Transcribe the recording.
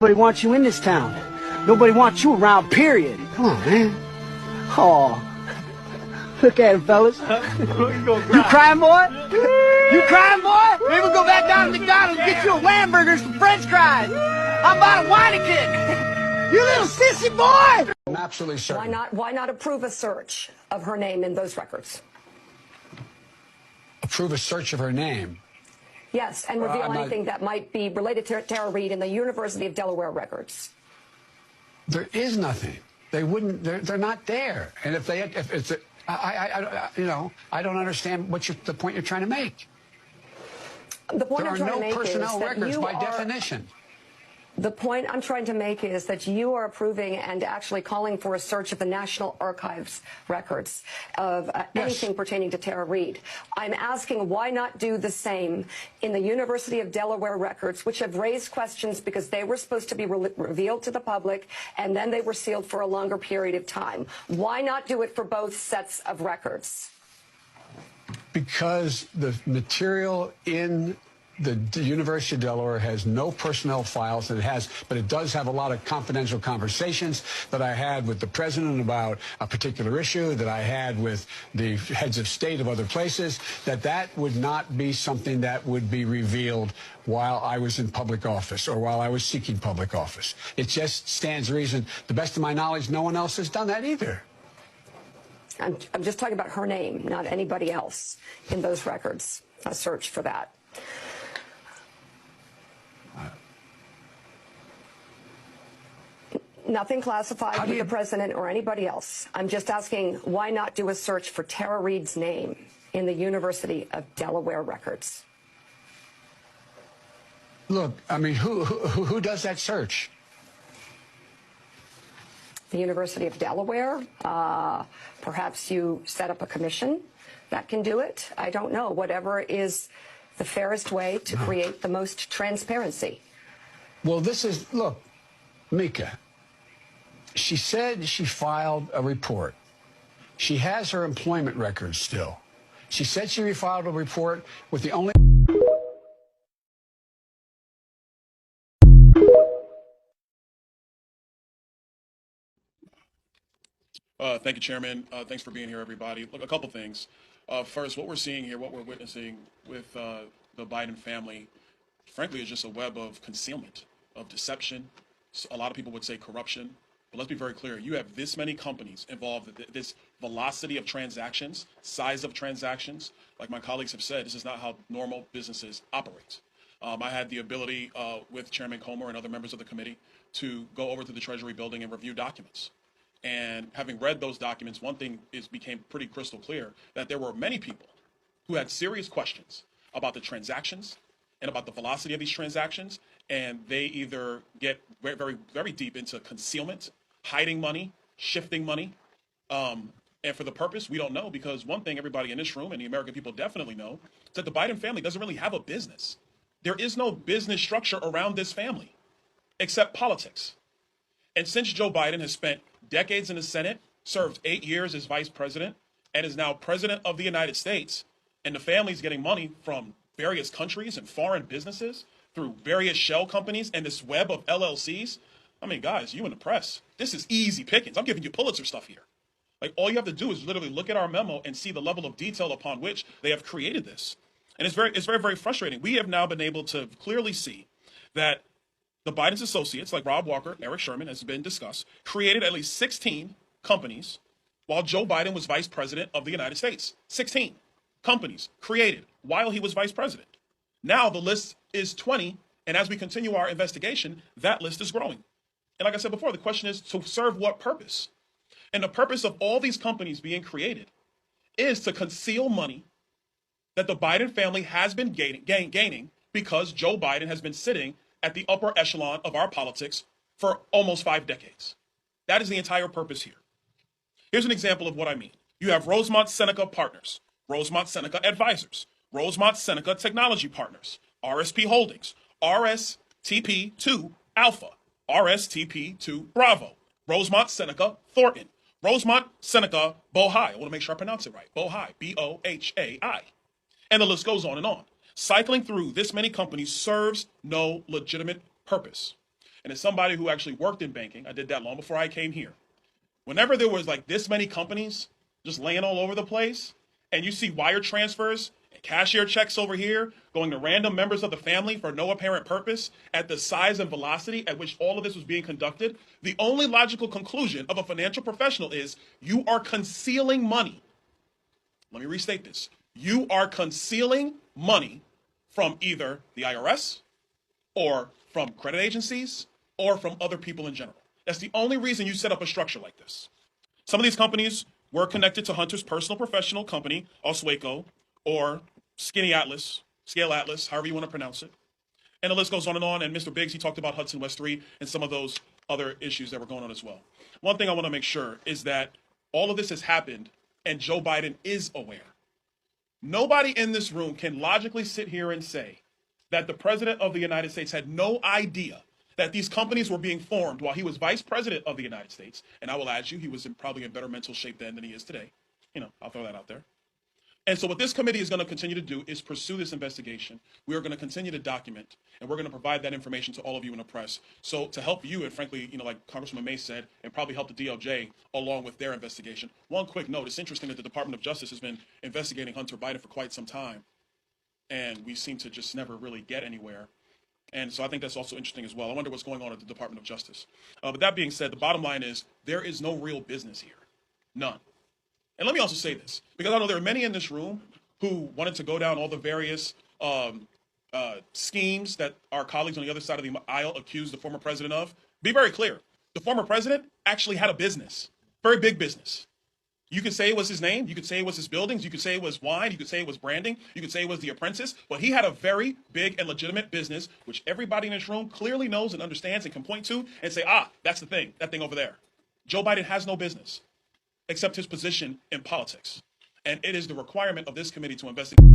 Nobody wants you in this town. Nobody wants you around, period. Come on, man. Oh, look at him, fellas. You crying, boy? You crying, boy? Maybe we'll go back down to McDonald's and get you a Whamburger and some French fries. How about a Weineken? You little sissy boy! I'm absolutely certain. Why not approve a search of her name in those records? Approve a search of her name? Yes, and reveal anything that might be related to Tara Reade in the University of Delaware records. There is nothing. They wouldn't. They're not there. And if it's, I don't understand the point you're trying to make. The point I'm trying to make is that there are no personnel records by definition. The point I'm trying to make is that you are approving and actually calling for a search of the National Archives records of anything pertaining to Tara Reade. I'm asking why not do the same in the University of Delaware records, which have raised questions because they were supposed to be revealed to the public and then they were sealed for a longer period of time. Why not do it for both sets of records? Because the material in the University of Delaware has no personnel files, but it does have a lot of confidential conversations that I had with the president about a particular issue, that I had with the heads of state of other places, that would not be something that would be revealed while I was in public office or while I was seeking public office. It just stands to reason. To the best of my knowledge, no one else has done that either. I'm just talking about her name, not anybody else in those records. A search for that. Nothing classified with the president or anybody else. I'm just asking, why not do a search for Tara Reade's name in the University of Delaware records? Look, I mean, who does that search? The University of Delaware. Perhaps you set up a commission that can do it. I don't know. Whatever is the fairest way to create the most transparency. Well, look, Mika. She said she filed a report. She has her employment records still. She said she refiled a report with the only... Thank you, Chairman. Thanks for being here, everybody. Look, a couple things. First, what we're seeing here, what we're witnessing with the Biden family, frankly, is just a web of concealment, of deception. A lot of people would say corruption. But let's be very clear. You have this many companies involved, this velocity of transactions, size of transactions. Like my colleagues have said, this is not how normal businesses operate. I had the ability with Chairman Comer and other members of the committee to go over to the Treasury building and review documents. And having read those documents, one thing became pretty crystal clear, that there were many people who had serious questions about the transactions and about the velocity of these transactions. And they either get very, very, very deep into concealment, hiding money, shifting money. And for the purpose, we don't know, because one thing everybody in this room and the American people definitely know is that the Biden family doesn't really have a business. There is no business structure around this family except politics. And since Joe Biden has spent decades in the Senate, served 8 years as vice president, and is now president of the United States, and the family's getting money from various countries and foreign businesses through various shell companies and this web of LLCs. I mean, guys, you in the press, this is easy pickings. I'm giving you Pulitzer stuff here. Like, all you have to do is literally look at our memo and see the level of detail upon which they have created this. And it's very, very frustrating. We have now been able to clearly see that the Biden's associates, like Rob Walker, Eric Sherman, has been discussed, created at least 16 companies while Joe Biden was vice president of the United States. 16 companies created while he was vice president. Now the list is 20, and as we continue our investigation, that list is growing. And like I said before, the question is to serve what purpose? And the purpose of all these companies being created is to conceal money that the Biden family has been gaining because Joe Biden has been sitting at the upper echelon of our politics for almost 5 decades. That is the entire purpose here. Here's an example of what I mean. You have Rosemont Seneca Partners, Rosemont Seneca Advisors, Rosemont Seneca Technology Partners, RSP Holdings, RSTP2 Alpha, RSTP2 Bravo, Rosemont Seneca Thornton, Rosemont Seneca Bohai. I want to make sure I pronounce it right. Bohai, B-O-H-A-I. And the list goes on and on. Cycling through this many companies serves no legitimate purpose. And as somebody who actually worked in banking, I did that long before I came here. Whenever there was like this many companies just laying all over the place, and you see wire transfers and cashier checks over here going to random members of the family for no apparent purpose at the size and velocity at which all of this was being conducted, the only logical conclusion of a financial professional is you are concealing money. Let me restate this. You are concealing money from either the IRS or from credit agencies or from other people in general. That's the only reason you set up a structure like this. Some of these companies were connected to Hunter's personal professional company, Oswego, or Skinny Atlas, Scale Atlas, however you want to pronounce it. And the list goes on. And Mr. Biggs, he talked about Hudson West 3 and some of those other issues that were going on as well. One thing I want to make sure is that all of this has happened and Joe Biden is aware. Nobody in this room can logically sit here and say that the president of the United States had no idea that these companies were being formed while he was vice president of the United States. And I will add you, he was probably in better mental shape then than he is today. I'll throw that out there. And so what this committee is going to continue to do is pursue this investigation. We are going to continue to document, and we're going to provide that information to all of you in the press. So to help you, and frankly, like Congresswoman May said, and probably help the DOJ along with their investigation. One quick note, it's interesting that the Department of Justice has been investigating Hunter Biden for quite some time, and we seem to just never really get anywhere. And so I think that's also interesting as well. I wonder what's going on at the Department of Justice. But that being said, the bottom line is there is no real business here. None. And let me also say this, because I know there are many in this room who wanted to go down all the various schemes that our colleagues on the other side of the aisle accused the former president of. Be very clear. The former president actually had a business, very big business. You could say it was his name. You could say it was his buildings. You could say it was wine. You could say it was branding. You could say it was The Apprentice. But he had a very big and legitimate business, which everybody in this room clearly knows and understands and can point to and say, that's the thing, that thing over there. Joe Biden has no business except his position in politics. And it is the requirement of this committee to investigate.